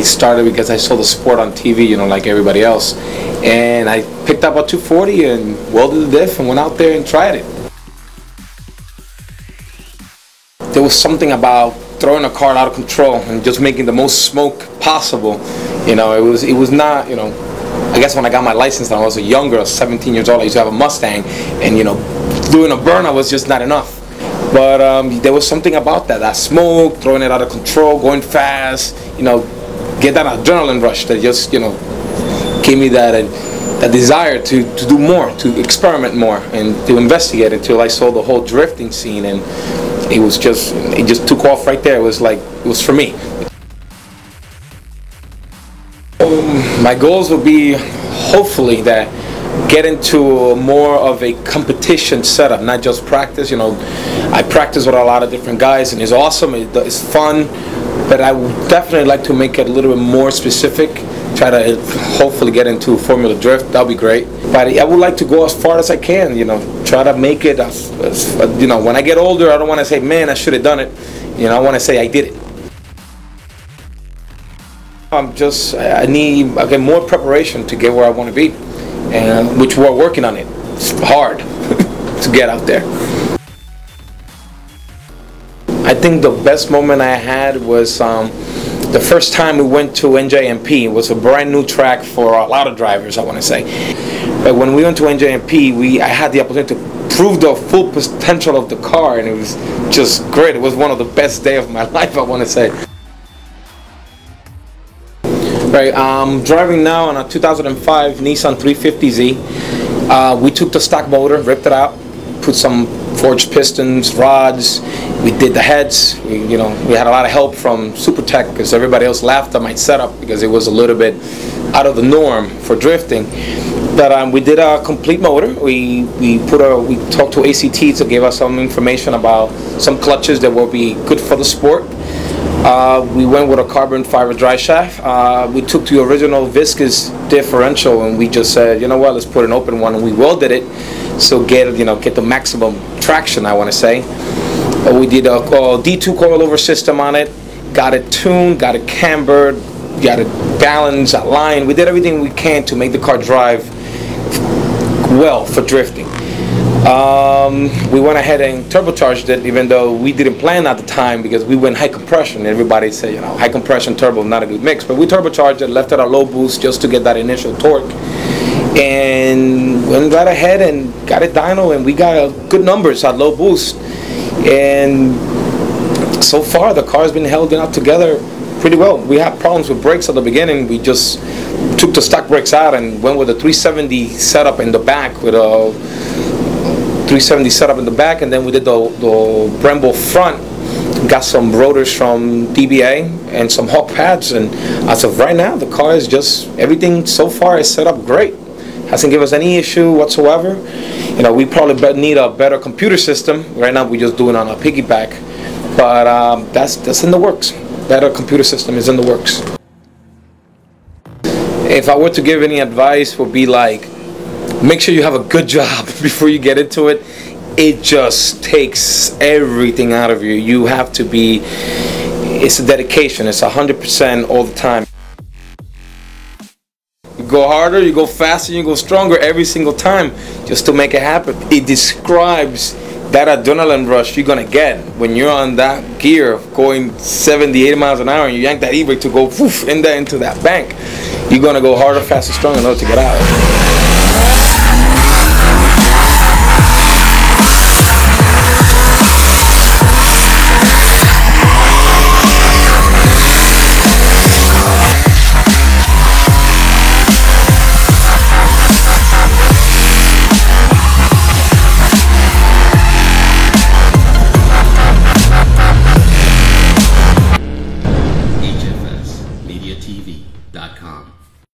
started because I saw the sport on TV, you know, like everybody else. And I picked up a 240 and welded the diff and went out there and tried it. There was something about throwing a car out of control and just making the most smoke possible. You know, it was not, you know, I guess when I got my license when I was younger, I was 17 years old, I used to have a Mustang, and you know, doing a burnout was just not enough. But there was something about that smoke, throwing it out of control, going fast, you know, get that adrenaline rush that just, you know, gave me that desire to do more, to experiment more, and to investigate until I saw the whole drifting scene, and it just took off right there. It was like, it was for me. My goals will be, hopefully, that get into more of a competition setup, not just practice. You know, I practice with a lot of different guys, and it's awesome, it's fun, but I would definitely like to make it a little bit more specific. Try to hopefully get into Formula Drift. That'll be great. But I would like to go as far as I can, you know, try to make it, you know, when I get older, I don't want to say, man, I should have done it. You know, I want to say I did it. I need, again, more preparation to get where I want to be, and which we're working on it. It's hard to get out there. I think the best moment I had was the first time we went to NJMP. It was a brand new track for a lot of drivers, I want to say. But when we went to NJMP, I had the opportunity to prove the full potential of the car, and it was just great. It was one of the best days of my life, I want to say. Right, I'm driving now on a 2005 Nissan 350Z. We took the stock motor, ripped it out, put some forged pistons, rods. We did the heads. We had a lot of help from Supertech because everybody else laughed at my setup because it was a little bit out of the norm for drifting. But we did a complete motor. We talked to ACT to give us some information about some clutches that will be good for the sport. We went with a carbon fiber dry shaft. We took the original viscous differential and we just said, you know what, let's put an open one, and we welded it so get the maximum traction, I want to say. We did a D2 coilover system on it, got it tuned, got it cambered, got it balanced, aligned. We did everything we can to make the car drive well for drifting. We went ahead and turbocharged it, even though we didn't plan at the time because we went high compression. Everybody said, you know, high compression turbo, not a good mix. But we turbocharged it, left it at low boost just to get that initial torque, and went right ahead and got it dyno, and we got good numbers at low boost. And so far, the car's been held up together pretty well. We had problems with brakes at the beginning. We just took the stock brakes out and went with a 370 setup in the back with a 370 setup in the back, and then we did the Brembo front. Got some rotors from DBA and some Hawk pads, and as of right now, the car is just, everything so far is set up great. Hasn't given us any issue whatsoever. You know, we probably need a better computer system. Right now, we're just doing it on a piggyback, but that's in the works. Better computer system is in the works. If I were to give any advice, would be like, make sure you have a good job before you get into it. It just takes everything out of you. You have to be, it's a dedication. It's 100% all the time. You go harder, you go faster, you go stronger every single time just to make it happen. It describes that adrenaline rush you're gonna get when you're on that gear going 70, 80 miles an hour and you yank that e-brake to go woof into that bank. You're gonna go harder, faster, stronger in order to get out.